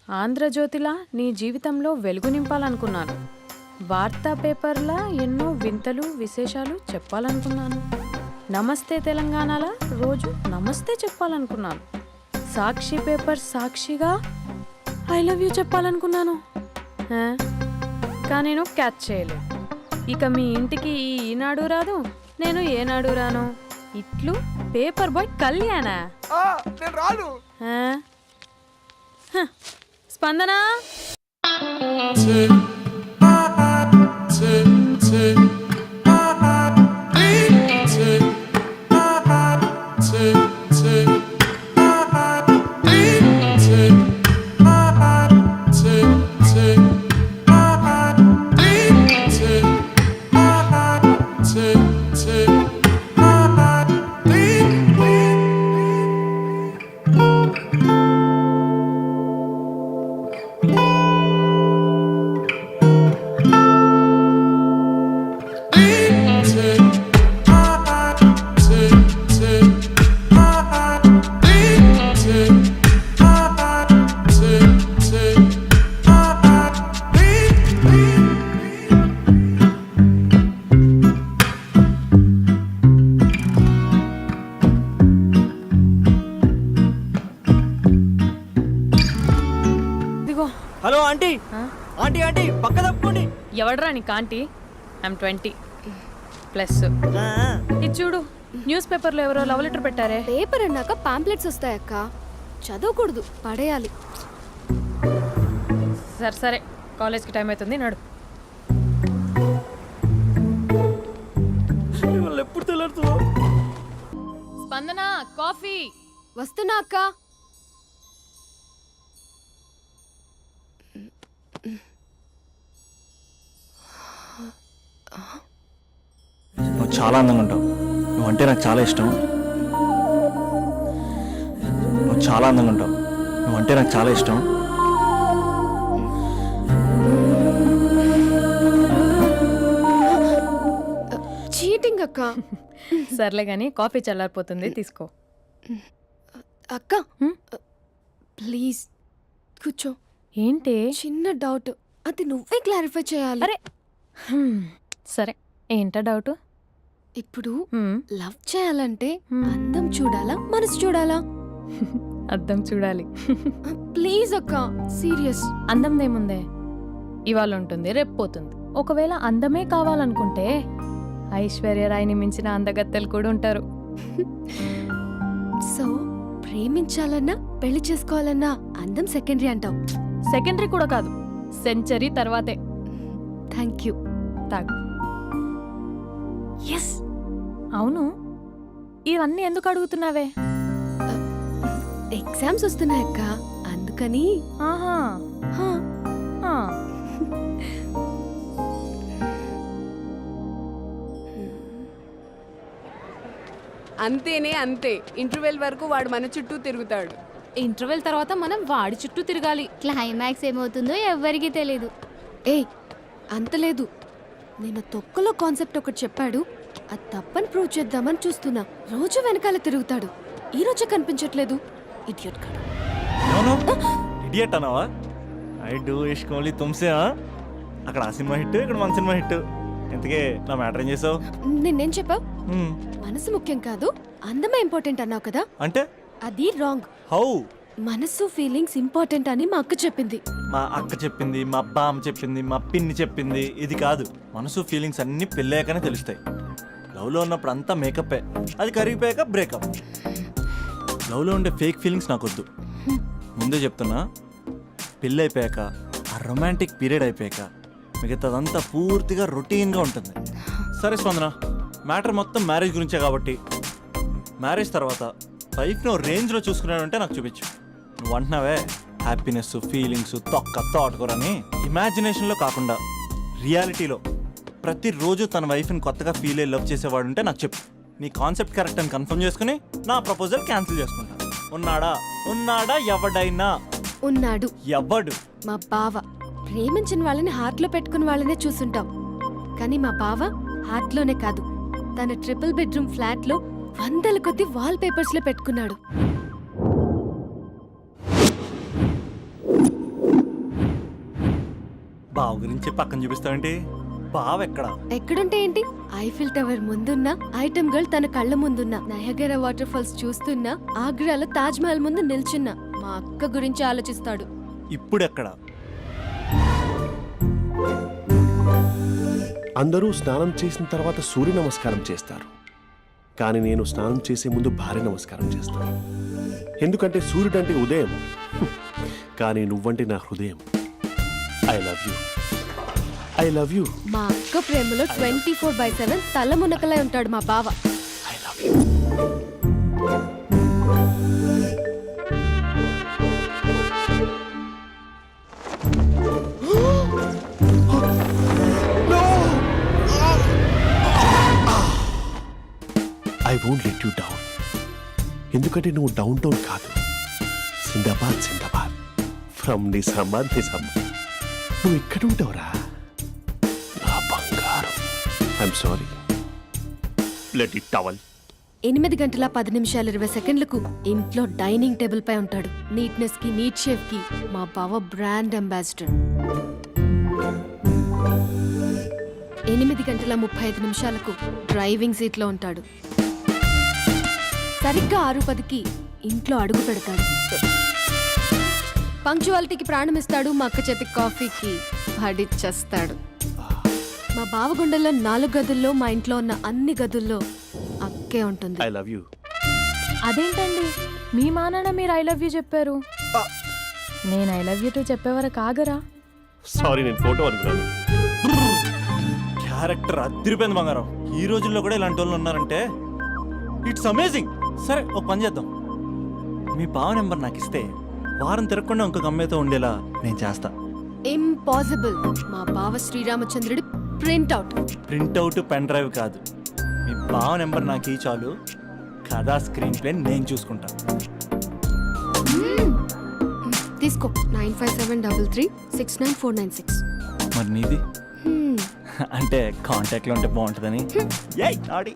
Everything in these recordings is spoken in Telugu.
ఆంధ్రజ్యోతిలా నీ జీవితంలో వెలుగు నింపాలనుకున్నాను. వార్తా పేపర్లా ఎన్నో వింతలు విశేషాలు చెప్పాలనుకున్నాను. నమస్తే తెలంగాణలా రోజు నమస్తే చెప్పాలనుకున్నాను. సాక్షి పేపర్ సాక్షిగా ఐ లవ్ యూ చెప్పాలనుకున్నాను. కానీ నేను క్యాచ్ చేయలేదు. ఇక మీ ఇంటికి ఈనాడు రాదు, నేను ఏనాడు రాను. ఇట్లు పేపర్ బాయ్ కళ్యాణా? స్పందన హలో ఆంటీ. ఆంటీ ఆంటీ పక్క తప్పుకోండి. ఎవడరా నీకు ఆంటీ? ఐమ్ 20+. ఇది చూడు, న్యూస్ పేపర్లో ఎవరో లవ్ లెటర్ పెట్టారే. పేపర్ అన్నాక పాంప్లెట్స్ వస్తాయక్క, చదవకూడదు, పడేయాలి. సరే సరే, కాలేజ్కి టైం అవుతుంది, నడు. ఎప్పుడు తెల్లారుతుందో. స్పందన కాఫీ. వస్తున్నా అక్క. నువ్వు చాలా అందంగా ఉంటావు. నువ్వంటే నాకు చాలా ఇష్టం. నువ్వు చాలా అందంగా ఉంటావు. నువ్వంటే నాకు చాలా ఇష్టం. చీటింగ్ అక్క. సర్లే గాని కాఫీ చల్లారిపోతుంది, తీసుకో. అక్క ప్లీజ్ కూర్చో. ఏంటి? చిన్న డౌట్, అది నువ్వే క్లారిఫై చేయాలి. అరే సరే, ఏంటా డౌట్? ఇప్పుడు లవ్ చేయాలంటే అందం చూడాలా, మనసు చూడాలా? అద్దం చూడాలి. ప్లీజ్ అక్క, సీరియస్. అందం ఇవాళ ఉంటుంది, రేపు పోతుంది. ఒకవేళ అందమే కావాలనుకుంటే ఐశ్వర్యరాయ్ని మించిన అందగత్తెలు కూడా ఉంటారు. సో ప్రేమించాలన్నా పెళ్లి చేసుకోవాలన్నా అందం సెకండరీ అంటావు? సెకండరీ కూడా కాదు, సెంచరీ తర్వాతే. Thank you. తాగు. ఎస్. అవును, ఇవన్నీ ఎందుకు అడుగుతున్నావే? ఎగ్జామ్స్ వస్తున్నాయక్క, అందుకని. ఆహా. అంతేనే అంతే. ఇంటర్వెల్ వరకు వాడు మన చుట్టూ తిరుగుతాడు. ఇంటర్వెల్ తర్వాత మనం వాడి చుట్టూ తిరగాలి. క్లైమాక్స్ ఏమవుతుందో ఎవ్వరికీ తెలీదు. ఏయ్ అంత లేదు, నేను తొక్కలో కాన్సెప్ట్ ఒకటి చెప్పాడు, అది తప్పని ప్రూవ్ చేద్దామని చూస్తున్నా. రోజు వెనకాల తిరుగుతాడు, ఈ రోజే కనిపించట్లేదు. ఇడియట్ కాడు. ఇడియట్ అన్నావా? ఐ డూ ఇష్క్ ఓన్లీ తుమ్సే. అక్కడ ఆ సినిమా హిట్, ఇక్కడ మన సినిమా హిట్. ఇంతకే నా మ్యాటర్ ఏం చేసావు? నిన్నేం చెప్పావు? మనసు ముఖ్యం కాదు, అందమే ఇంపార్టెంట్ అన్నావు కదా. అంటే అది రాంగ్. హౌ? మనసు ఫీలింగ్స్ ఇంపార్టెంట్ అని మా అక్క చెప్పింది. మా అక్క చెప్పింది, మా బామ్మ చెప్పింది, మా పిన్ని చెప్పింది. ఇది కాదు, మనసు ఫీలింగ్స్ అన్ని పెళ్ళాకనే తెలుస్తాయి. లవ్లో ఉన్నప్పుడు అంతా మేకప్పే, అది కరిగిపోయాక బ్రేకప్. లవ్లో ఉండే ఫేక్ ఫీలింగ్స్ నాకొద్దు. ముందే చెప్తున్నా, పెళ్ళి అయిపోయాక, ఆ రొమాంటిక్ పీరియడ్ అయిపోయాక మిగతాదంతా పూర్తిగా రొటీన్గా ఉంటుంది. సరే స్పందన, మ్యాటర్ మొత్తం మ్యారేజ్ గురించే కాబట్టి మ్యారేజ్ తర్వాత లైఫ్ను రేంజ్లో చూసుకున్నాడంటే నాకు చూపించు. నువ్వు అంటున్నావే హ్యాపీనెస్, ఫీలింగ్స్, తోటకూరని. ఇమాజినేషన్లో కాకుండా రియాలిటీలో ప్రతిరోజు తన వైఫ్ని కొత్తగా ఫీల్ అయ్యి లవ్ చేసేవాడు ఉంటే నాకు చెప్పు. నీ కాన్సెప్ట్ కరెక్ట్ అని కన్ఫర్మ్ చేసుకుని నా ప్రపోజల్ క్యాన్సిల్ చేసుకుంటా. ఉన్నాడా ఎవడైనా? ఉన్నాడు, ఎవడు? మా బావ. ప్రేమించిన వాళ్ళని హార్ట్లో పెట్టుకున్న వాళ్ళనే చూసుంటాం, కానీ మా బావ హార్ట్లోనే కాదు, తన ట్రిపుల్ బెడ్రూమ్ ఫ్లాట్లో వందల కొద్ది వాల్ పేపర్స్ లో పెట్టుకున్నాడు. బావ గురించి పక్కన చూపిస్తావేంటి? బావ ఎక్కడ? ఎక్కడుంటే ఏంటి, ఐఫిల్ టవర్ ముందున్న ఐటమ్ గర్ల్ తన కళ్ళ ముందున్న నయగరా వాటర్ ఫాల్స్ చూస్తున్నా, ఆగ్రాలో తాజ్ మహల్ ముందు నిల్చున్నా మా అక్క గురించి ఆలోచిస్తాడు. ఇప్పుడు ఎక్కడ? అందరూ స్నానం చేసిన తర్వాత సూర్య నమస్కారం చేస్తారు, కానీ నేను స్నానం చేసే ముందు భార్య నమస్కారం చేస్తాను. ఎందుకంటే సూర్యుడు అంటే ఉదయం, కానీ నువ్వంటే నా హృదయం. I love you, I love you. మా అక్క ప్రేమలో 24/7 తల మునకలై ఉంటాడు మా బావ. I love you. I won't let you down. ఎందుకంటే నువ్వు డౌన్ టౌన్ కాదు, జిందాబాద్ జిందాబాద్ ఫ్రమ్ నిజామాబాద్ నిజామాబాద్. నువ్వు ఇక్కడ ఉంటావురా నా బంగారం. I'm sorry, let it towel. 8 గంటల 10 నిమిషాల 20 సెకండ్లకు ఇంట్లో డైనింగ్ టేబుల్ పై ఉంటాడు. నీట్నెస్ కి, నీట్ షేఫ్ కి మా బావ బ్రాండ్ అంబాసిడర్. 8 గంటల 35 నిమిషాలకు డ్రైవింగ్ సీట్ లో ఉంటాడు. సరిగ్గా 6:10కి ఇంట్లో అడుగు పెడతాడు. పంక్చువాలిటీకి ప్రాణం ఇస్తాడు. మా అక్క చేతి కాఫీకి పడిచ్చేస్తాడు. మా బావ గుండెల్లో 4 గదుల్లో, మా ఇంట్లో ఉన్న అన్ని గదుల్లో అక్కే ఉంటుంది. I love you. అదేంటండి, మీ మానాన్న మీరు ఐ లవ్ యూ చెప్పారు, నేను ఐ లవ్ యూ టు చెప్పేవరకు ఆగరా? సారీ, నేను ఫోటో అనుకున్నాను. క్యారెక్టర్ అదిరిపోయింది బంగారం. ఈ రోజుల్లో కూడా ఇలాంటి వాళ్ళు ఉన్నారంటే ఇట్స్ అమేజింగ్. సరే, ఒక పని చేద్దాం. మీ బావ నెంబర్ నాకు ఇస్తే వారం తిరగకుండా ఇంకొక అమ్మాయితో ఉండేలా నేను చేస్తా. ఇంపాసిబుల్. మా బావ శ్రీరామచంద్రుడి ప్రింట్అవుట్. ప్రింట్అవుట్, పెన్ డ్రైవ్ కాదు. మీ బావ నెంబర్ నాకు ఈ చాలు, కథా స్క్రీన్ ప్లే నేను చూసుకుంటా. తీసుకో. 9573369496. మరి నీది? అంటే కాంటాక్ట్లో ఉంటే బాగుంటుందని. ఏయ్ ఆడి.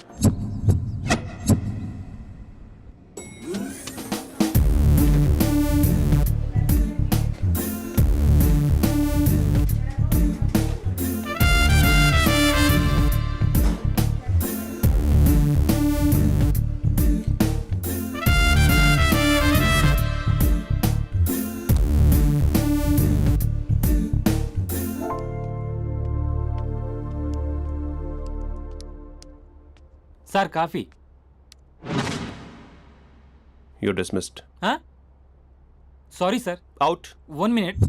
Sir coffee. You dismissed. Sorry sir, out. 1 minute.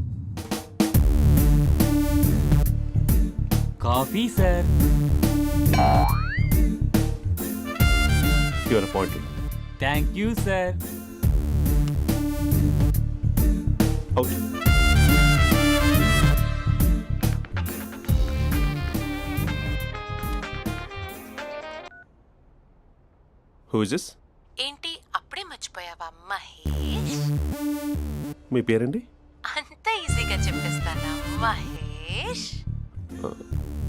Coffee sir. You are appointed. Thank you sir. Out. Who is this? ఏంటి అప్పుడే మర్చిపోయావా మహేష్? మీ పేరండి? అంత ఈజీగా చెప్పేస్తానా మహేష్?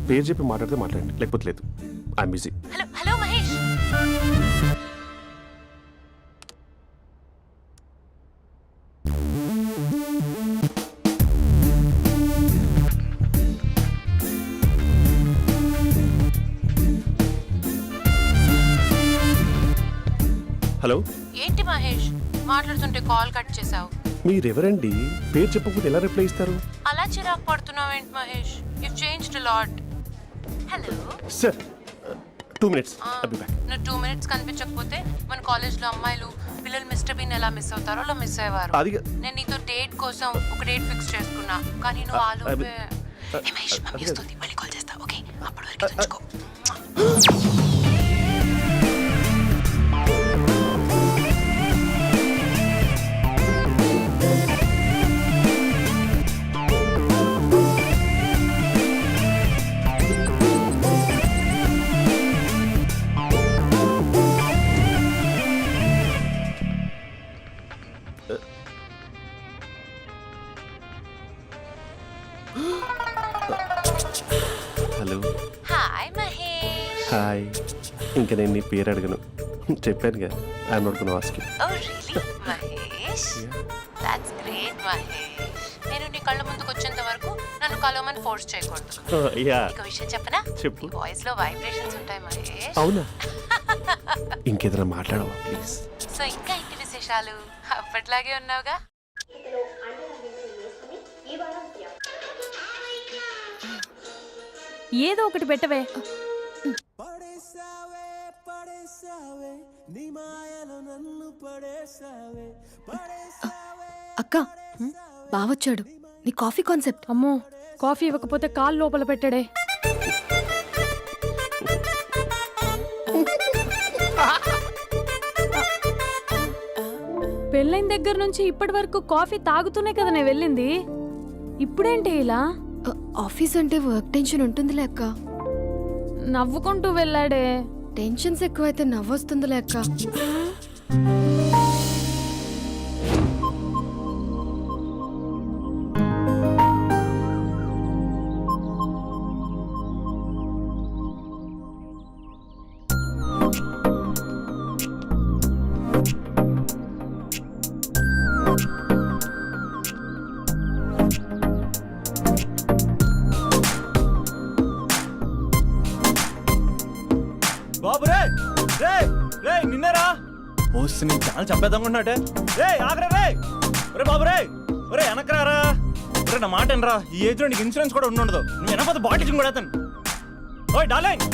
పేరు చెప్పి మాట్లాడితే మాట్లాడండి, లేకపోతే లేదు. I'm busy. Hello hello Mahesh. Hello. ఏంటి మహేష్ మాట్లాడుతుంటే కాల్ కట్ చేసావు? మీరెవరండి? పేరు చెప్పకపోతే ఎలా రిప్లై ఇస్తారు? అలా చిరాకు పడుతున్నావు ఏంటి Mahesh? You changed a lot. Hello sir, 2 minutes. I'll be back. నువ్వు 2 minutes కనిపించకపోతే మన కాలేజ్లో అమ్మాయిలు పిల్లలు మిస్టర్ బీన్ ఎలా మిస్ అవుతారో అలా మిస్ అయ్యేవారు. అది నేను నీతో డేట్ కోసం ఒక డేట్ ఫిక్స్ చేసుకున్నా, కానీ నువ్వు ఆలోపే. మహేష్ మమ్మీ వస్తుంది, మళ్ళీ కాల్ చేస్తా. ఓకే, అప్పటి వరకు ఉంచుకో. Hello hi Mahesh. హాయ్. ఇంకా నేను నీ పేరు అడగను, చెప్పానుగా I'm not gonna ask you. Oh really Mahesh? That's great Mahesh. నేను నీ కళ్ళ ముందుకు వచ్చేంత వరకు నన్ను కలవమని ఫోర్స్ చేయకూడదు. యా ఒక విషయం చెప్పనా? చెప్పు. నీ వాయిస్ లో వైబ్రేషన్స్ ఉంటాయి మహేష్. అవునా? ఇంకేదైనా మాట్లాడవా ప్లీజ్? సో ఇంకా ఇంటి విశేషాలు అప్పట్లాగే ఉన్నావుగా? ఏదో ఒకటి పెట్టవే. అక్క బావొచ్చాడు. నీ కాఫీ కాన్సెప్ట్. అమ్మో, కాఫీ ఇవ్వకపోతే కాలు లోపల పెట్టడే. పెళ్ళైన దగ్గర నుంచి ఇప్పటి వరకు కాఫీ తాగుతూనే కదా నేను వెళ్ళింది. ఇప్పుడేంటి ఇలా? ఆఫీస్ అంటే వర్క్ టెన్షన్ ఉంటుందిలే అక్క. నవ్వుకుంటూ వెళ్ళాడే. టెన్షన్స్ ఎక్కువైతే నవ్వొస్తుందిలే అక్క. బాబు రే రే రే నిన్నరా వస్తే నేను చాలా చంపేద్దామన్నట్టే. రే ఆగరా రే. ఒరే బాబు రే, ఒరే వెనకరారా. ఒరే నా మాట వినరా, ఈ ఏజ్ లో నీకు ఇన్సూరెన్స్ కూడా ఉండదు. నువ్వు వెనకపోతే బాటిల్ కూడా అతను. ఓయ్ డార్లింగ్,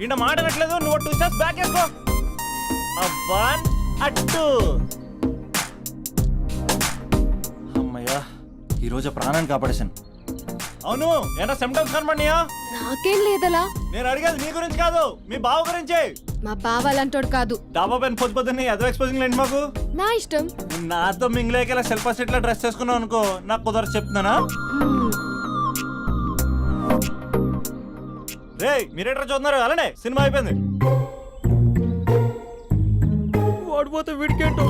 ఈ నా మాట అనట్లేదు. నువ్వు 2 స్టెప్స్ బ్యాక్ వేసుకో. వన్ అట్టు. అమ్మయ్యా, ఈరోజు ప్రాణాన్ని కాపాడేశాను. అవును, ఏనా సిమ్టమ్స్ కనబడినాయా? నాకేం లేదలా. నేను అడిగేది మీ గురించి కాదు, మీ బావ గురించి. మా బావ అలాంటోడు కాదు. డాబా పైన పొద్దు పొద్దున్నే ఎదో ఎక్స్పోజింగ్ లేండి మాకు. నా ఇష్టం. నాతో మింగిలేక సెల్ఫ్ అసిట్ లా డ్రెస్ చేసుకున్నావు అనుకో, నాకు కుదరదు చెప్తున్నానా. రే మీరేట్రా చూస్తున్నారు? అలానే సినిమా అయిపోయింది. ఓడిపోతే వీడికేంటో.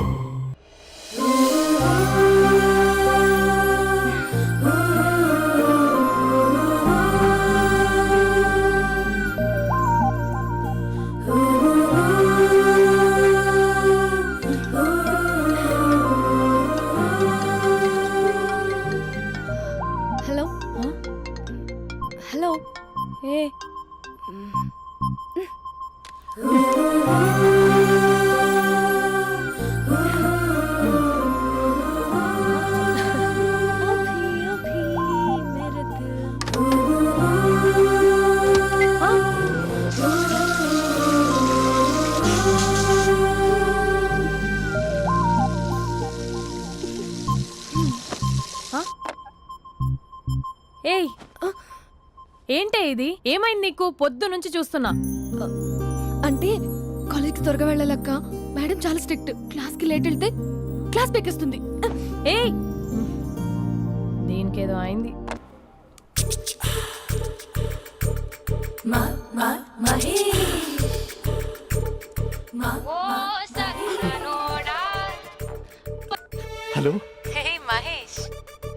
Hello hello. ఏ ఏయ్, ఏంటే ఇది? ఏమైంది నీకు? పొద్దు నుంచి చూస్తున్నా. అంటే కాలేజ్కి త్వరగా వెళ్ళాలక్క. మేడం చాలా స్ట్రిక్ట్. క్లాస్కి లేట్ వెళ్తే క్లాస్ పెక్కేస్తుంది. ఏయ్, దీనికేదో అయింది. Hello. Hey Mahesh,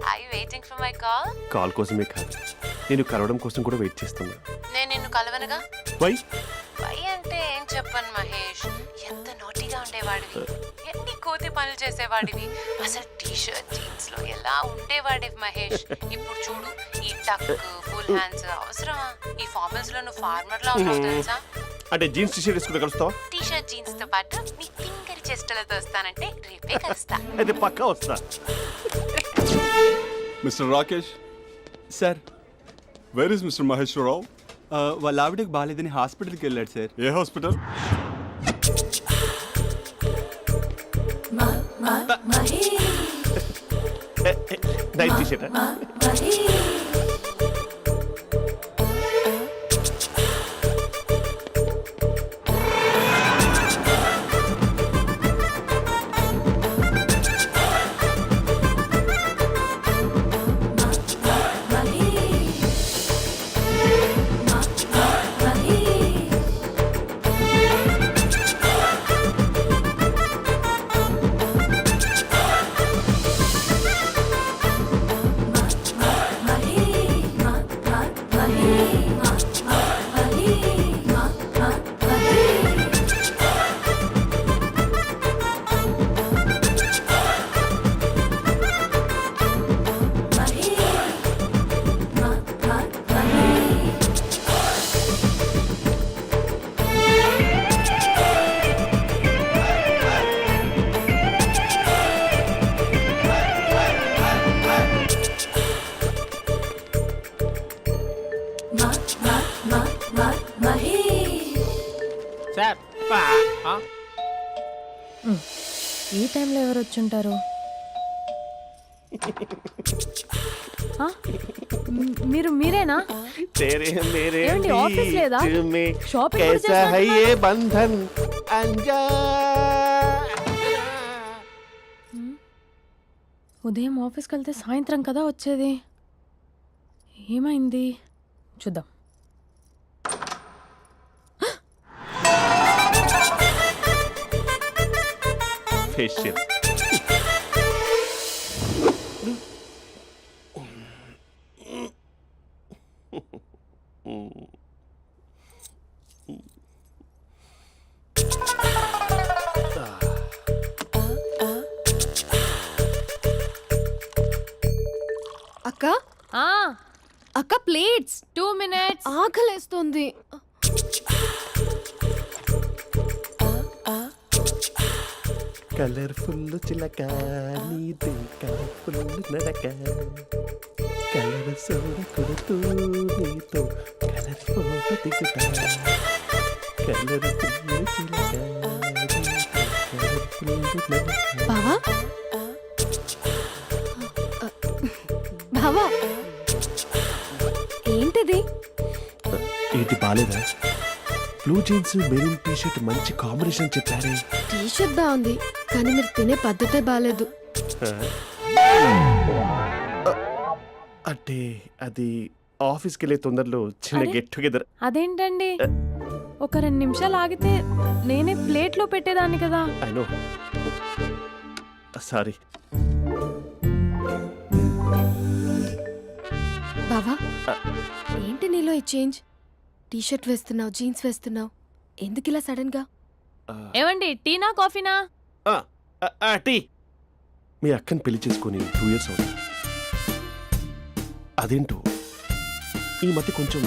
are you waiting for my call? Call కోసమే కాదు, నేను కలవడం కోసం కూడా వెయిట్ చేస్తున్నా. నేను నిన్ను కలవనుగా. వై? వై అంటే ఏం చెప్పను మహేష్. ఎంత నోటీగా ఉండేవాడివి, ఎన్ని కోతి పనులు చేసేవాడివి. అసలు టీ షర్ట్ జీన్స్ లో ఎలా ఉండేవాడివి మహేష్. ఇప్పుడు చూడు, ఈ టక్ ఫుల్ హ్యాండ్స్ అవసరమా? ఈ ఫార్మల్స్ లో నువ్వు ఫార్మర్ లా ఉన్నావు తెలుసా? అంటే జీన్స్ టీషర్ట్ వేసుకుంటే కలుస్తావా? టీ షర్ట్ జీన్స్ తో పాటు నీ తింగరి చెస్టలతో వస్తానంటే రేపే కలుస్తా. అయితే పక్కా వస్తా. Mister Rakesh, sir, where is mister Maheshwara Rao? వాళ్ళ ఆవిడకి బాగాలేదని హాస్పిటల్కి వెళ్ళాడు సార్. ఏ హాస్పిటల్? Night T-shirt. సార్ ఈ టైంలో ఎవరు వచ్చుంటారు? ఆ? మీరేనా? तेरे मेरे ఏమండి, ఆఫీస్ లేదా? बीच में షాపింగ్ కూడా कैसा है చేస్తున్నారు? ये बंधन अंजा ఉదయం ఆఫీస్కి వెళ్తే సాయంత్రం కదా వచ్చేది. ఏమైంది చూద్దాం. फेशियल అక్క ఆ, అక్క ప్లేట్స్ 2 minutes. ఆకలేస్తోంది. కలర్ఫుల్ చిలక నీదే కలర్ఫుల్ నడక కలర్ సోడ కొడుతూ నీతో కలర్ ఫోటో దిగుతా కలర్ఫుల్ చిలక కలర్ఫుల్ నడక. బావా బావా ఏంటిది? ఏంటి బాలేదా? Blue jeans maroon T shirt మంచి కాంబినేషన్ చెప్పారే. టీ షర్ట్ బాగుంది కానీ మీరు తినే పద్ధతే బాగాలేదు. అంటే అది ఆఫీస్కి వెళ్ళే తొందరలో చిన్న అరే? Get together. అదేంటండి, ఒక 2 నిమిషాలు ఆగితే నేనే ప్లేట్లో పెట్టేదాన్ని కదా. I know, sorry. బావా ఏంటి నీలో ఈ చేంజ్? టీ షర్ట్ వేస్తున్నావు, జీన్స్ వేస్తున్నావు, ఎందుకు ఇలా సడన్ గా? ఏమండి, టీనా కాఫీనా? టీ. మీ అక్కని పెళ్లి చేసుకొని 2 years అవుతుంది. అదేంటో ఈ మధ్య కొంచెం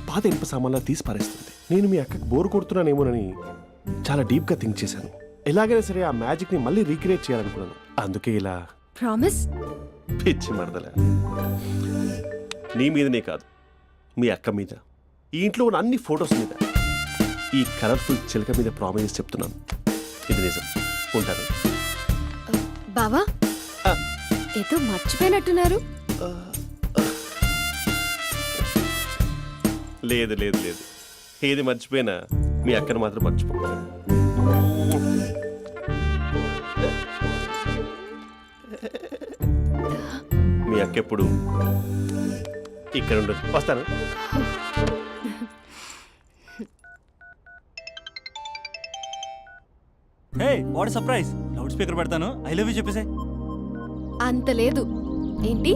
పాత ఇనుప సామాన్లా తీసి పారేస్తుంది. నేను మీ అక్కకి బోర్ కొడుతున్నానేమోనని చాలా డీప్గా థింక్ చేశాను. ఎలాగైనా సరే ఆ మ్యాజిక్ని మళ్ళీ రీక్రియేట్ చేయాలనుకున్నాను. అందుకే ఇలా ప్రామిస్? పిచ్చి మరదల. నీ మీదనే కాదు, మీ అక్క మీద, ఈ ఇంట్లో ఉన్న అన్ని ఫొటోస్ మీద, ఈ కలర్ఫుల్ చిలక మీద ప్రామిస్ చెప్తున్నాను. ఇది నిజం. ఉంటాను. బావా ఆ. ఏదో మర్చిపోయినట్టున్నారు. లేదు లేదు లేదు, ఏది మర్చిపోయినా మీ అక్కను మాత్రం మర్చిపో. మీ అక్క ఎప్పుడు ఇక్కడ ఉండదు. వస్తాను. Hey what surprise! Loud speaker పెడతాను, ఐ లవ్ యూ చెప్పేసే. అంత లేదు. ఏంటి,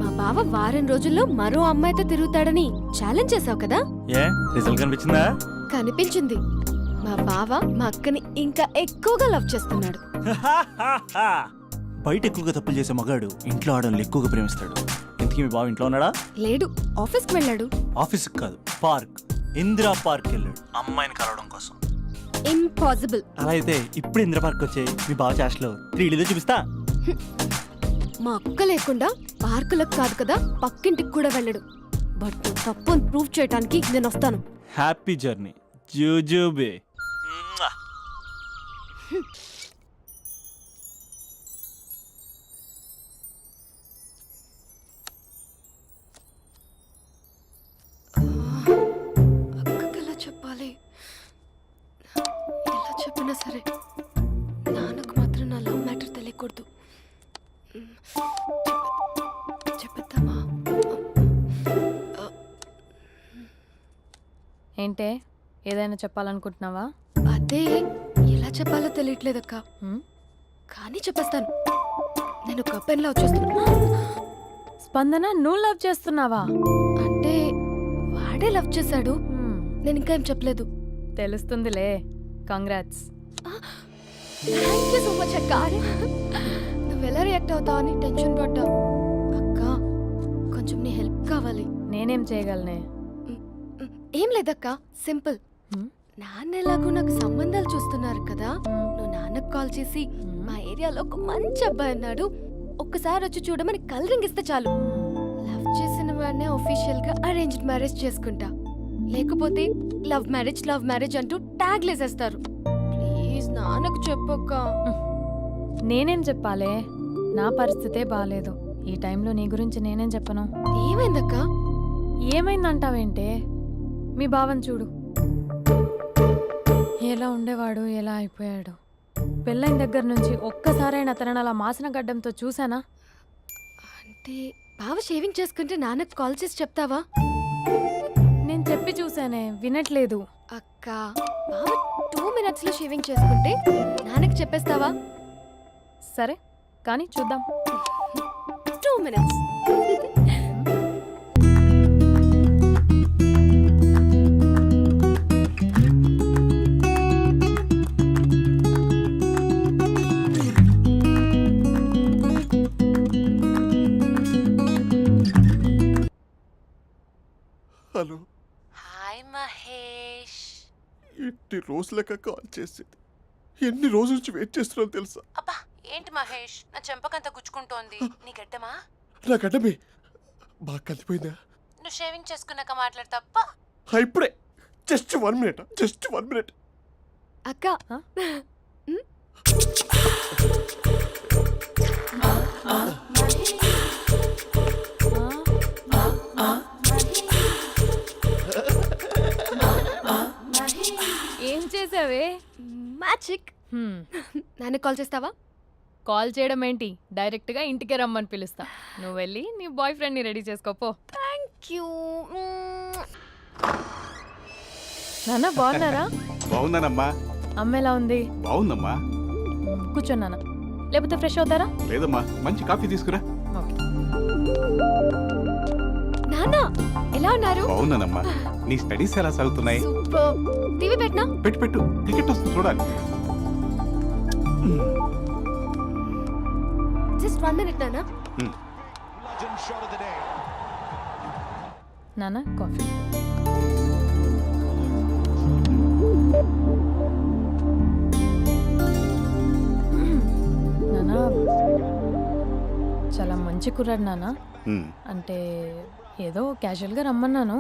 మా బావ వారం రోజుల్లో మరో అమ్మాయితో తిరుగుతాడని ఛాలెంజ్ చేసావు కదా? ఏ రిజల్ట్ కనిపించిందా? కనిపించింది. మా బావ మా అక్కని ఇంకా ఎక్కువగా లవ్ చేస్తున్నాడు. బయట ఎక్కువగా తప్పులు చేసే మగాడు ఇంట్లో ఆడవాళ్ళు ఎక్కువగా ప్రేమిస్తాడు. ఇంతకీ మీ బావ ఇంట్లో ఉన్నాడా? లేడు, ఆఫీస్కి వెళ్ళాడు. ఆఫీస్కి కాదు, పార్క్, ఇందిరా పార్క్ వెళ్ళాడు అమ్మాయిని కలవడం కోసం. ఇంపాసిబుల్. అలా అయితే ఇప్పుడు ఇందిరా పార్క్ వచ్చే మీ బావ చాష్లో 3Dలో చూపిస్తా. మా అక్క లేకుండా పార్కులకు కాదు కదా పక్కింటికి కూడా వెళ్ళడు. బట్ నువ్వు తప్పు అని ప్రూవ్ చేయడానికి నేను వస్తాను. హ్యాపీ జర్నీ జూజూబే. అక్కకి ఎలా చెప్పాలి? ఎలా చెప్పినా సరే నాన్నకు మాత్రం నా లవ్ మ్యాటర్ తెలియకూడదు. చెప్పేద్దామా? ఏంటే, ఏదైనా చెప్పాలనుకుంటున్నావా? అదే ఎలా చెప్పాలో తెలియట్లేదక్క. హ్మ్? కానీ చెప్పేస్తాను. నేను ఒక అబ్బాయిని లవ్ చేస్తున్నా. స్పందన, నువ్వు లవ్ చేస్తున్నావా? అంటే వాడే లవ్ చేశాడు. హ్మ్, నేను ఇంకా ఏం చెప్పలేదు. తెలుస్తుందిలే. Congrats. Thank you so much అక్క. నువ్వు ఎలా రియాక్ట్ అవుతావు అని టెన్షన్ పడ్డావు. అక్క కొంచెం నీ హెల్ప్ కావాలి. నేనేం చేయగలనే? ఏం లేదక్క, సింపుల్. హ్మ్? నాన్న ఎలాగో నాకు సంబంధాలు చూస్తున్నారు కదా, నువ్వు నాన్నకు కాల్ చేసి మా ఏరియాలో ఒక మంచి అబ్బాయి అన్నాడు, ఒక్కసారి వచ్చి చూడమని కలరింగ్ ఇస్తే చాలు. లవ్ చేసిన వాడినే ఒఫీషియల్ గా అరేంజ్డ్ మ్యారేజ్ చేసుకుంటా. లేకపోతే లవ్ మ్యారేజ్ అంటూ ట్యాగ్ లేసేస్తారు. ప్లీజ్ నాన్నకు చెప్పక్క. నేనేం చెప్పాలే, నా పరిస్థితే బాగాలేదు. ఈ టైంలో నీ గురించి నేనేం చెప్పను. ఏమైందక్క? ఏమైందంటావేంటే, మీ బావని చూడు, ఎలా ఉండేవాడు, ఎలా అయిపోయాడు. పెళ్ళైన దగ్గర నుంచి ఒక్కసారైనా తనని అలా మాసిన గడ్డంతో చూసానా? అంటే బావ షేవింగ్ చేసుకుంటే నాన్నకు కాల్ చేసి చెప్తావా? నేను చెప్పి చూసానే, వినట్లేదు. అక్క, బావ 2 minutes లో షేవింగ్ చేసుకుంటే నాన్నకి చెప్పేస్తావా? సరే కానీ చూద్దాం. 2 minutes. Hello, hi Mahesh. ఎన్ని రోజులక కాల్ చేసేది? ఎన్ని రోజుల నుంచి వెయిట్ చేస్తున్నావు తెలుసా? అబ్బా ఏంటి మహేష్, నా చెంపకంత గుచ్చుకుంటోంది. నీ గడ్డమా? నా గడ్డమే బాగా కలిపోయిందా? నువ్వు షేవింగ్ చేసుకున్నాక మాట్లాడు తప్ప. ఇప్పుడే జస్ట్ 1 minute, జస్ట్ 1 minute. అక్క, ఏం చేసావే? మ్యాజిక్. నాన్నకు కాల్ చేస్తావా? కాల్ చేయడం ఏంటి, డైరెక్ట్గా ఇంటికే రమ్మని పిలుస్తా. నువ్వు వెళ్ళి నీ బాయ్ ఫ్రెండ్ని రెడీ చేసుకోపో. Thank you. నాన్న బాగున్నారా? బాగున్నానమ్మా. అమ్మ ఎలా ఉంది? బాగుందమ్మా. కూర్చోను నాన్న, లేకపోతే ఫ్రెష్ అవుతారా? లేదమ్మా, మంచి కాఫీ తీసుకురా. ఓకే. నాన్న ఎలా ఉన్నారు? బాగున్నానమ్మా. నీ స్టడీస్ ఎలా సాగుతున్నాయి? సూపర్. టీవీ పెట్టనా? పెట్టు, టికెట్ వస్తుంది చూడాలి. జస్ట్ 1 minute నాన్న. నాన్న కాఫీ. నాన్న చాలా మంచి కుర్రాడు నాన్న. అంటే ఏదో క్యాజువల్గా రమ్మన్నాను.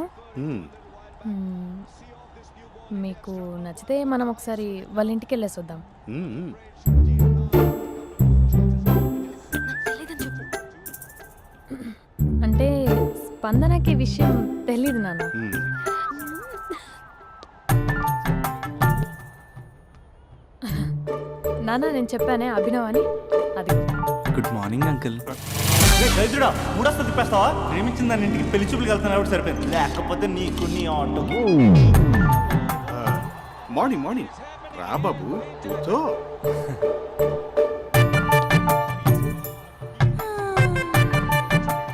మీకు నచ్చితే మనం ఒకసారి వాళ్ళ ఇంటికి వెళ్ళేసి వద్దాం. తెలీదని చెప్పు. అంటే స్పందనకి విషయం తెలీదు నాన్న. నాన్న నేను చెప్పానే అభినవ్ అని, అది. Good morning uncle. రైతుడా మూడొస్తా తిప్పేస్తావా? ప్రేమించిన దాని ఇంటికి పెళ్లి చూపులు వెళ్తున్నా సరిపోయింది, లేకపోతే నీకు నీ ఆటో. మార్నింగ్ రా బాబు, కూర్చో.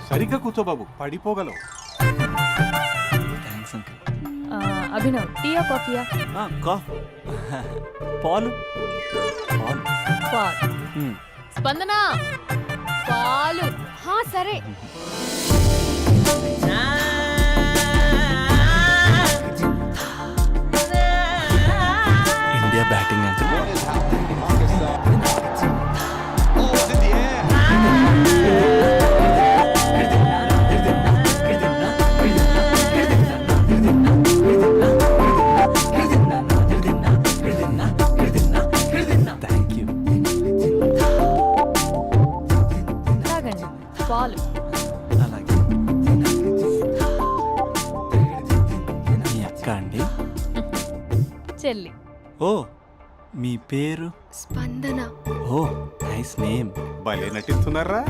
సరిగ్గా కూర్చో బాబు, పడిపోగలవు. Thanks uncle. అభినవ్ టీయా కాఫీయా? పాలు. పాలు. స్పందన పాలు. హా సరే. India batting uncle. Thank you. తాగండి పాలు. అలాగే. మీ అక్క అండి? చెల్లి. ఓ, మీ పేరు? స్పందన. ఓ, నైస్ నేమ్. భలే నటిస్తున్నారా?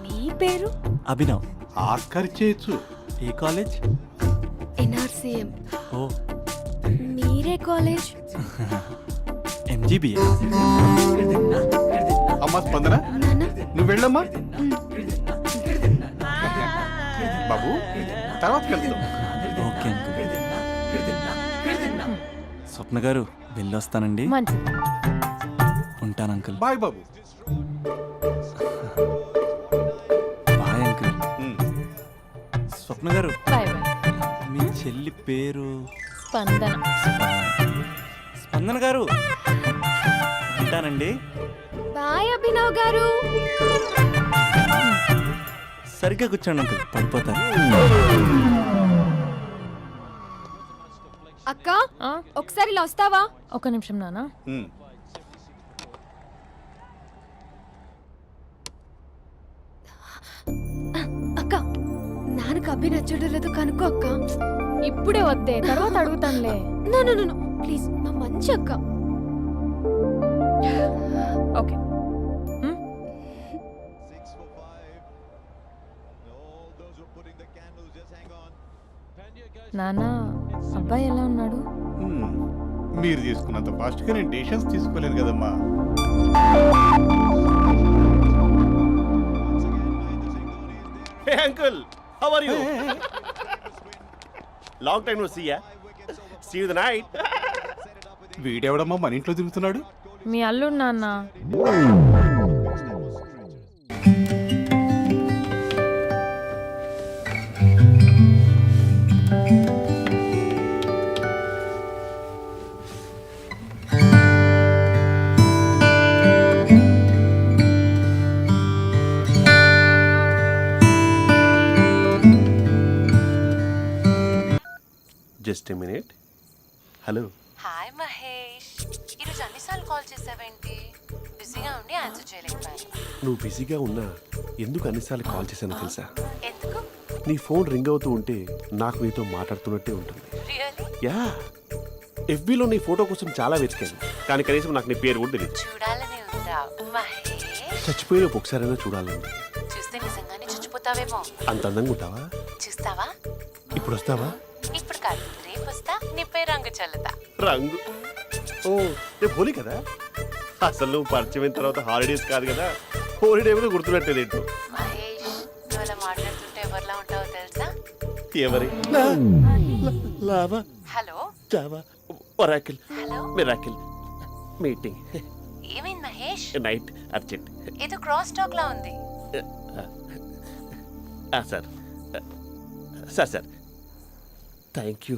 మీ పేరు? అభినవ్. ఆస్కర్ చేయొచ్చు. ఏ కాలేజ్? NRCM. ఓ, మీరే కాలేజ్? MGBA. అమ్మా స్పందన, నాన్న నువ్వు వెళ్ళమ్మా. బాబు తర్వాత వెళ్తాం. Okay uncle. స్వప్న గారు వెళ్ళొస్తానండి. మంచిది. ఉంటాను అంకుల్. బాయ్ బాబు. Bye uncle. స్వప్న గారు, బాయ్ బాయ్. మీ చెల్లి పేరు? స్పందన. స్పందన గారు, ఉంటానండి. బాయ్ అభినవ్ గారు. సరిగ్గా కూర్చోండి అంకుల్, పడిపోతారు. అక్క ఆ? ఒకసారి ఇలా వస్తావా? ఒక నిమిషం నాన్న. ఉమ్. అక్క నాన్నకు అబ్బి నచ్చడం లేదు కనుక్కో అక్క. ఇప్పుడే వద్దే, తర్వాత అడుగుతానులే. నో నో నో ప్లీజ్, మా మంచి అక్క. ఓకే. నాన్న, అబ్బాయి ఎలా ఉన్నాడు? ఉమ్. మీరు తీసుకున్నంత ఫాస్ట్గా నేను డెసిషన్స్ తీసుకోలేను కదమ్మా. Hey uncle, how are you? Long time no see ya. See you the night. వీడెవడమ్మా మన ఇంట్లో తిరుగుతున్నాడు? మీ అల్లుడు నాన్న. Just a minute. Hello. Hi Mahesh, ఈరోజు అన్నిసార్లు కాల్ చేసావేంటి? బిజీగా ఉండి ఆన్సర్ చేయలేకపోయాను. నువ్వు బిజీగా ఉన్నా ఎందుకు అన్నిసార్లు కాల్ చేశానో తెలుసా? ఎందుకు? నీ ఫోన్ రింగ్ అవుతూ ఉంటే నాకు నీతో మాట్లాడుతున్నట్టే ఉంటుంది. రియల్లీ? యా, ఎఫ్బీలో నీ ఫోటో కోసం చాలా వెతికాను, కానీ కనీసం నాకు నీ పేరు కూడా తెలియదు. చూడాలని ఉందా మహేష్? చచ్చిపోయిన ఒకసారైనా చూడాలండి. చూస్తే నిజంగానే చచ్చిపోతావేమో. అంత అందంగా ఉంటావా? చూస్తావా? ఇప్పుడు వస్తావా? ఇప్పుడు కాదు, రేపు వస్తా, నీపై రంగు చల్లుతా. రంగు? ఓ, రేపు హోలీ కదా. అసలు నువ్వు పరిచయం అయిన తర్వాత హాలిడేస్ కాదు కదా, హోలిడే మీద గుర్తున్నట్టేది ఏంటో. మహేష్, నువ్వు అలా మాట్లాడుతుంటే ఎవరిలా ఉంటావో తెలుసా? ఎవరి? Lava, hello Java, Oracle, hello, miracle, meeting, ఏమైంది మహేష్? Night, urgent. ఏదో క్రాస్ టాక్ లా ఉంది. Sir sir sir thank you.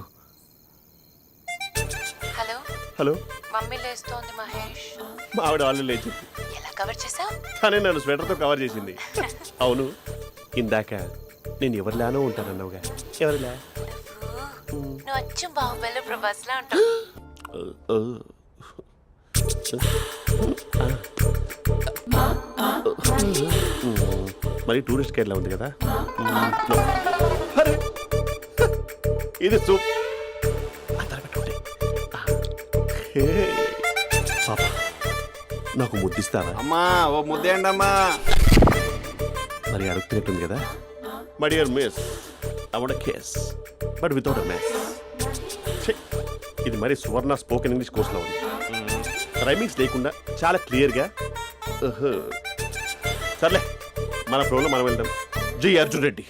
Hello, hello, mummy లేస్తోంది మహేష్. మా ఆవిడ వాళ్ళు లేచి ఎలా కవర్ చేసావు? తనే నన్ను స్వెటర్తో కవర్ చేసింది. అవును, ఇందాక నేను ఎవరిలానో ఉంటానన్నావుగా, ఎవరిలా? నువ్వు అచ్చం బాహుబలి ప్రభాస్ లా ఉంటావు. మరి టూరిస్ట్ కేర్లా ఉంది కదా. అరే, ఇది సూప్. పాప, నాకు ముద్దిస్తావా? అమ్మా ఓ ముద్దేయండి అమ్మా. మరి అడుగుతున్నట్టుంది కదా. My dear miss, I want kiss but without a mess. ఇది మరి సువర్ణ స్పోకెన్ ఇంగ్లీష్ కోర్సులో ఉంది. రైమింగ్స్ లేకుండా చాలా క్లియర్గా. సర్లే, మన ప్రోలో మనం వెళ్దాం. Jai Arjun Reddy.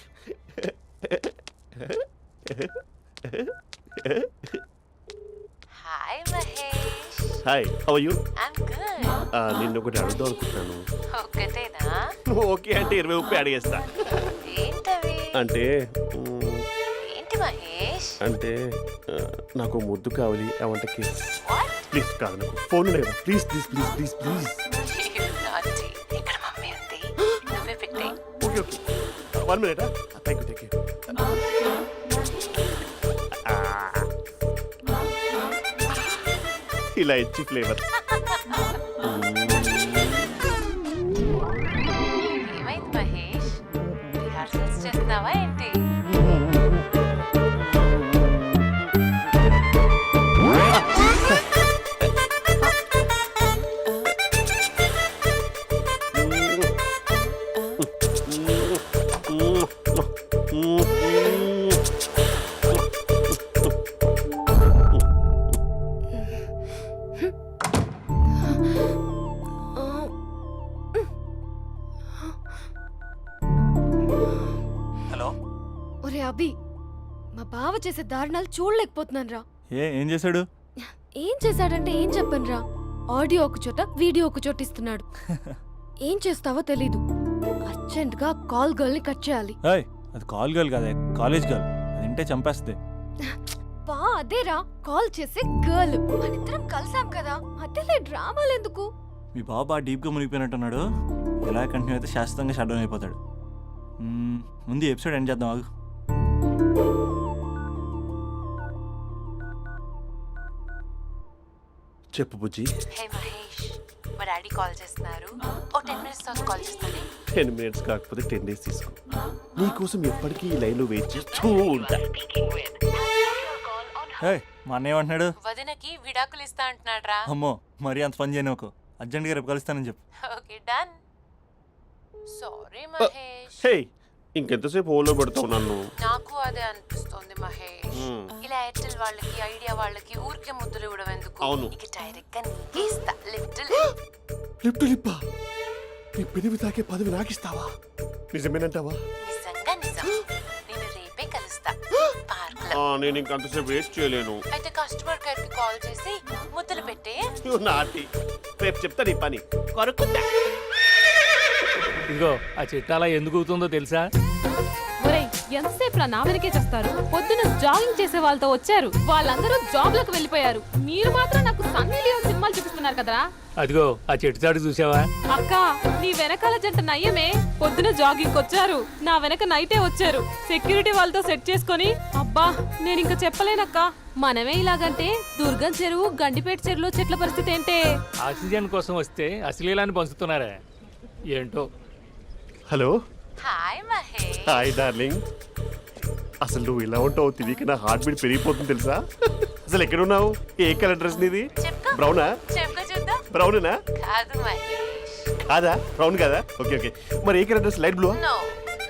Hi Mahesh. Hi, how are you? I'm good. నిన్ను ఒకటి అడుగుదాం అనుకుంటున్నాను. ఒక్కటేనా? ఓకే అంటే 20 అడిగేస్తా. ఏంటవి? అంటే ఏంటి మహేష్? అంటే నాకు ముద్దు కావాలి. I want kiss. What? Please కాదు, నాకు ఫోన్ లేదు. Please please please please please. నాటి. ఇక్కడ మమ్మీ ఉంది, నువ్వే పెట్టే. Okay okay, 1 minute. Thank you thank you. ఇలా ఇచ్చి ఫ్లేవర్. ఏమైంది మహేష్? రిహార్సల్స్ చేస్తున్నావా ఏంటి? హలో. ఒరే అభి, మా బావ చేసే దారుణాలు చూడలేకపోతున్నాను రా. ఏం చేశాడు? ఏం చేశాడంటే ఏం చెప్పను రా. ఆడియో ఒక చోట, వీడియో ఒక చోట ఇస్తున్నాడు. ఏం చేస్తావో తెలీదు. అర్జెంట్ గా కాల్ గర్ల్ ని కట్ చేయాలి. ఏయ్, అది కాల్ గర్ల్ కాదే, కాలేజ్ గర్ల్. అది వింటే చంపేస్తుంది. బా అదేరా, కాల్ చేసే గర్ల్. మనిద్దరం కలిసాం కదా, మధ్యలో డ్రామాలు ఎందుకు? మీ బాబు బాగా డీప్గా మునిగిపోయినట్టున్నాడు. ఇలా కంటిన్యూ అయితే శాశ్వతంగా షట్ డౌన్ అయిపోతాడు. మ్మ్, ముందు ఎపిసోడ్ ఎండ్ చేద్దాం ఆగు. చెప్పు బుజ్జి. హే మహేష్, మా డాడీ కాల్ చేస్తున్నారు. ఓ 10 minutes తర్వాత కాల్ చేస్తాను. 10 minutes కాకపోతే 10 days తీసుకో. నీకోసం ఎప్పటికీ ఈ లైన్లో వెయిట్ చేస్తూ ఉంటా. హే మా అన్న ఏమంటున్నాడు? వదినకి విడాకులు ఇస్తా అంటున్నాడు రా. అమ్మో మరీ అంత పని చేయను ఒక అర్జెంట్గా రేపు కలుస్తానని చెప్పు. Okay done. సారీ మహేష్. హే ఇంకెంతసేపు హోల్లో పెడతావు నన్ను? నాకు అదే అనిపిస్తుంది మహేష్. ఇలా ఎయిర్టెల్ వాళ్ళకి ఐడియా వాళ్ళకి ఊరికే ముద్దులు ఇవ్వడం ఎందుకు? అవును. ఇక డైరెక్ట్ గా నీకే ఇస్తా. లిప్టు లిప్పా నీ పెనివి తాకే పదవి నాకిస్తావా? నిజమేనంటావా? నిజంగా నిజం. నేను రేపే కలుస్తా పార్క్ లో. నేను ఇంకంతసేపు వేస్ట్ చేయలేను. అయితే కస్టమర్ కేర్ కి కాల్ చేసి ముద్దులు పెట్టే. నాటి రేపు చెప్తా నీ పని. కొరుకుందా ఇదిగో ఆ చెట్టు అలా ఎందుకు అవుతుందో తెలుసా? ఒరేయ్ ఎంతసేపు నా వెనకే చేస్తారు? పొద్దున జాగింగ్ చేసే వాళ్ళతో వచ్చారు, వాళ్ళందరూ జాబ్లకు వెళ్ళిపోయారు. మీరు మాత్రం నాకు సన్నీ లియోన్ సినిమాలు చూపిస్తున్నారు కదరా. అదిగో ఆ చెట్టు చాటు చూసావా? అక్క నీ వెనకాల జంట నయ్యమే. పొద్దున జాగింగ్ వచ్చారు, నా వెనక నైటే వచ్చారు. సెక్యూరిటీ వాళ్ళతో సెట్ చేసుకొని అబ్బా నేను ఇంకా చెప్పలేనక్క. మనమే ఇలాగంటే దుర్గం చెరువు గండిపేట చెరువులో చెట్ల పరిస్థితి ఏంటే? ఆక్సిజన్ కోసం వస్తే అశ్లీలాన్ని పంచుతున్నారా ఏంటో. Hello. Hi Mahesh. Hi darling. అసలు నువ్వు ఇలా ఉంటావు తిరిగి నా హార్ట్ బీట్ పెరిగిపోతుంది తెలుసా? అసలు ఎక్కడున్నావు? ఏ కలర్ డ్రెస్ నీది? చెప్పుకో. బ్రౌనా? చెప్పుకో చూద్దాం. బ్రౌనేనా? కాదు మహేష్. కాదా? బ్రౌన్ కదా? Okay okay. మరి ఏ colour dress? Light blue? No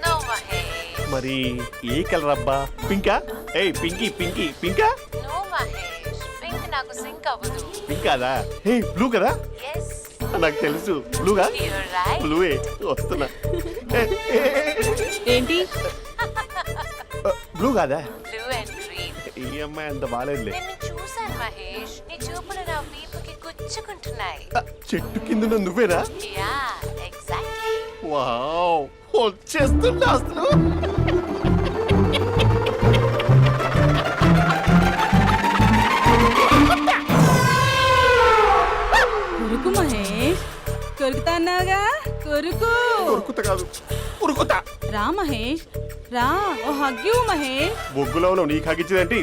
no Mahesh. మరి ఏ కలర్ అబ్బా? పింకా? ఏయ్ పింకీ పింకీ పింకా? నో మహేష్, పింక్ నాకు సింక్ అవ్వదు. పింక్ కాదా? ఏ బ్లూ కదా? ఎస్ నాకు తెలుసు బ్లూగా. You're right. బ్లూవే వస్తున్నా. ఏంటి బ్లూ కాదా? Blue and green. ఈ అమ్మాయి అంత బాగాలేదులే. నిన్ను చూశాను మహేష్, నీ చూపులు నా వీపుకి గుచ్చుకుంటున్నాయి. చెట్టు కింద నువ్వేనా? Yeah exactly. వావ్ వచ్చేస్తున్నా అసలు. కొరుకు మహేష్, కొరుకుతా అన్నావుగా, కొరుకు. ఉరుకుతా కాదు ఉరుకుతా. రా మహేష్ రా, ఓ హగ్గు మహేష్. బొగ్గులో ఉన్నావు నీకు హగించిందేంటి?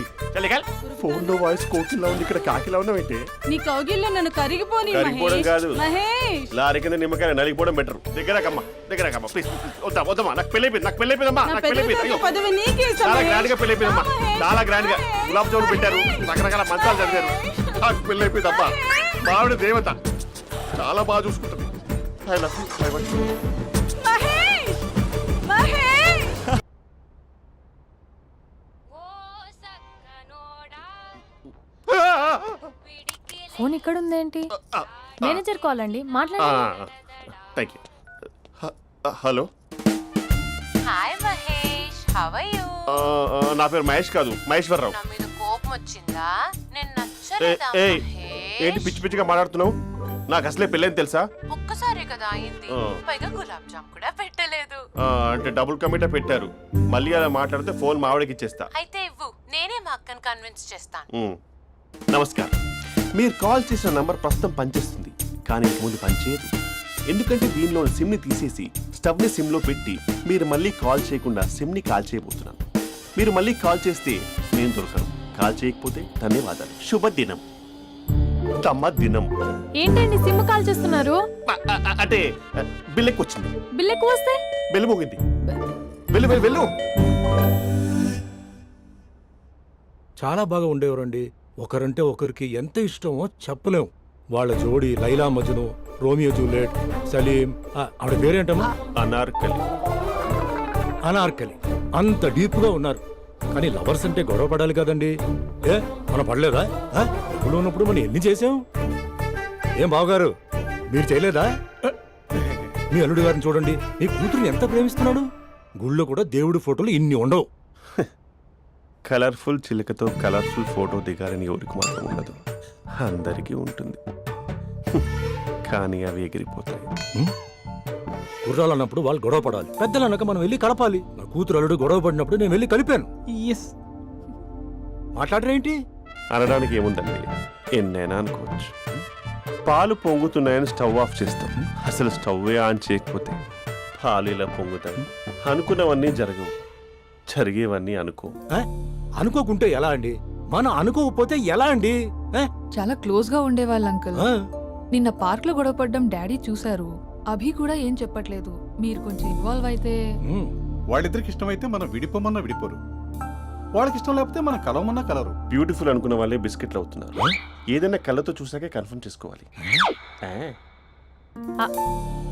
ఫోన్ లో వాయిస్ కోకిలా ఉంది, ఇక్కడ కాకిలా ఉన్నావైతే. నీ కౌగిల్లో నన్ను కరిగిపోని కరిగిపోవడం మహేష్. కాదు. మహేష్ లారీ కింద నిమ్మకాయ నలిగిపోవడం బెటర్. దగ్గరకమ్మా ప్లీజ్. వద్దా వద్దమ్మా, నాకు పెళ్ళైపోయిందమ్మా. నా నాకు పెద్ద పెళ్ళైపోయింది. పదవి నీకే ఇస్తా చాలా మహేష్. గ్రాండ్ గా పెళ్ళైపోయిందమ్మా. రా మహేష్. చాలా గ్రాండ్ గా గులాబ్ జామున్ పెట్టారు, రకరకాల మంచాలు చదివారు. నాకు పెళ్ళైపోయిందమ్మా. మావిడ దేవత, చాలా బాగా చూసుకుంటుంది. I love you. I want you. Mahesh Mahesh. Phone ఇక్కడ ఉందేంటి? మేనేజర్ కాల్ అండి, మాట్లాడండి. Thank you. Hello. Hi Mahesh, how are you? నా పేరు మహేష్ కాదు, మహేశ్వరరావు. నా మీద కోపం వచ్చిందా? నేను నచ్చలేదా ఏయ్ ఏంటి మహేష్? పిచ్చి పిచ్చిగా మాట్లాడుతున్నావు? నాకు అసలే పెళ్ళని తెలుసా? ఒక్కసారి కదా అయింది, పైగా గులాబ్ జామ్ కూడా పెట్టలేదు. అంటే డబుల్ కమిటా పెట్టారు. మళ్ళీ అలా మాట్లాడితే ఫోన్ మావిడకి ఇచ్చేస్తా. అయితే ఇవ్వు, నేనే మా అక్కని కన్విన్స్ చేస్తాను. నమస్కారం. మీరు కాల్ చేసిన నంబర్ ప్రస్తుతం పనిచేస్తుంది, కానీ ఇంక ముందు పనిచేయదు. ఎందుకంటే దీనిలో సిమ్ని తీసేసి స్టవ్ని సిమ్లో పెట్టి మీరు మళ్ళీ కాల్ చేయకుండా సిమ్ని కాల్ చేయబోతున్నాను. మీరు మళ్ళీ కాల్ చేస్తే నేను దొరకను, కాల్ చేయకపోతే ధన్యవాదాలు. శుభదినం. తమ దినం. ఏంటండి సిమ్ కాల్ చేస్తున్నారు? అంటే బిల్ ఎక్కువ వచ్చింది. బిల్ ఎక్కువ వస్తే బెల్లు మోగింది. వెళ్ళు వెళ్ళు వెళ్ళు. చాలా బాగా ఉండేవారండి. ఒకరంటే ఒకరికి ఎంత ఇష్టమో చెప్పలేం. వాళ్ళ జోడి లైలా మజ్ను, రోమియో జూలియట్, సలీం, ఆవిడ పేరేంటమ్మా? అనార్కలి. అనార్కలి. అంత డీప్ గా ఉన్నారు. కానీ లవర్స్ అంటే గొడవ పడాలి కదండి. ఏ మనం పడలేదా? ఎప్పుడు ఉన్నప్పుడు మనం ఎన్ని చేసాం? ఏం బావగారు మీరు చేయలేదా? మీ అల్లుడి గారిని చూడండి, మీ కూతురుని ఎంత ప్రేమిస్తున్నాడు. గుళ్ళో కూడా దేవుడి ఫోటోలు ఇన్ని ఉండవు. కలర్ఫుల్ చిలుకతో కలర్ఫుల్ ఫోటో దిగాలని ఎవరికి మాత్రం ఉండదు, అందరికీ ఉంటుంది. కానీ అవి ఎగిరిపోతాయి. గుర్రాలు అన్నప్పుడు వాళ్ళు గొడవ పడాలి, పెద్దలు అన్నాక మనం వెళ్ళి కలపాలి. నా కూతురు అల్లుడు గొడవ పడినప్పుడు నేను వెళ్ళి కలిపాను. మాట్లాడరేంటి? అనడానికి ఏముందండి, ఎన్నైనా అనుకోవచ్చు. పాలు పొంగుతున్నాయని స్టవ్ ఆఫ్ చేస్తాం, అసలు స్టవ్వే ఆన్ చేయకపోతే పాలు ఇలా పొంగుతాయి. అనుకున్నవన్నీ జరగవు, జరిగేవన్నీ అనుకో. అనుకోకుంటే ఎలా అండి? మనం అనుకోకపోతే ఎలా అండి? చాలా క్లోజ్ గా ఉండేవాళ్ళు అంకుల్. ఆ? నిన్న పార్క్ లో గొడవపడ్డం డాడీ చూశారు. అభి కూడా ఏం చెప్పట్లేదు. మీరు కొంచెం ఇన్వాల్వ్ అయితే. ఉమ్. వాళ్ళిద్దరికి ఇష్టమైతే మనం విడిపోమన్నా విడిపోరు, వాళ్ళకి ఇష్టం లేకపోతే మనం కలవమన్నా కలరు. బ్యూటిఫుల్ అనుకున్న వాళ్ళే బిస్కెట్లు అవుతున్నారు. ఏదైనా కళ్ళతో చూసాకే కన్ఫర్మ్ చేసుకోవాలి.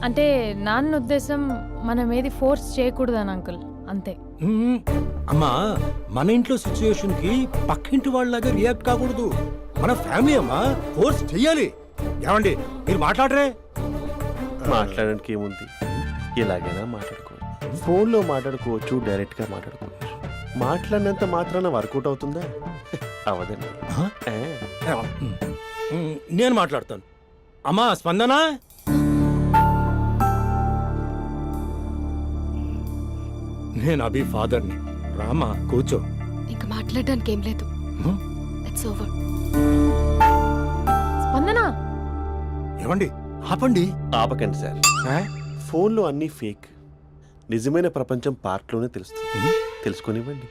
అంటే నాన్న ఉద్దేశం మనం ఏది ఫోర్స్ చేయకూడదని అంకుల్, అంతే. ఉమ్. అమ్మా, మన ఇంట్లో సిచ్యుయేషన్ కి పక్కింటి వాళ్ళలాగా రియాక్ట్ కాకూడదు. మన ఫ్యామిలీ అమ్మా, ఫోర్స్ చెయ్యాలి. ఏమండి మీరు మాట్లాడరే? మాట్లాడడానికి ఏముంది, ఎలాగైనా మాట్లాడుకోవచ్చు. ఫోన్లో మాట్లాడుకోవచ్చు, డైరెక్ట్గా మాట్లాడుకోవచ్చు. మాట్లాడినంత మాత్రాన వర్కౌట్ అవుతుందా? అవదండి. ఆ. ఉమ్, నేను మాట్లాడతాను. అమ్మా స్పందన, నేను అభి ఫాదర్ని. రామా కూర్చో. ఇంకా మాట్లాడడానికి ఏం లేదు. హ్మ్? It's over. స్పందన, ఏమండి ఆపండి. ఆపకండి సార్. ఫోన్లో అన్నీ ఫేక్. నిజమైన ప్రపంచం పార్ట్లోనే తెలుస్తుంది. తెలుసుకొనివ్వండి.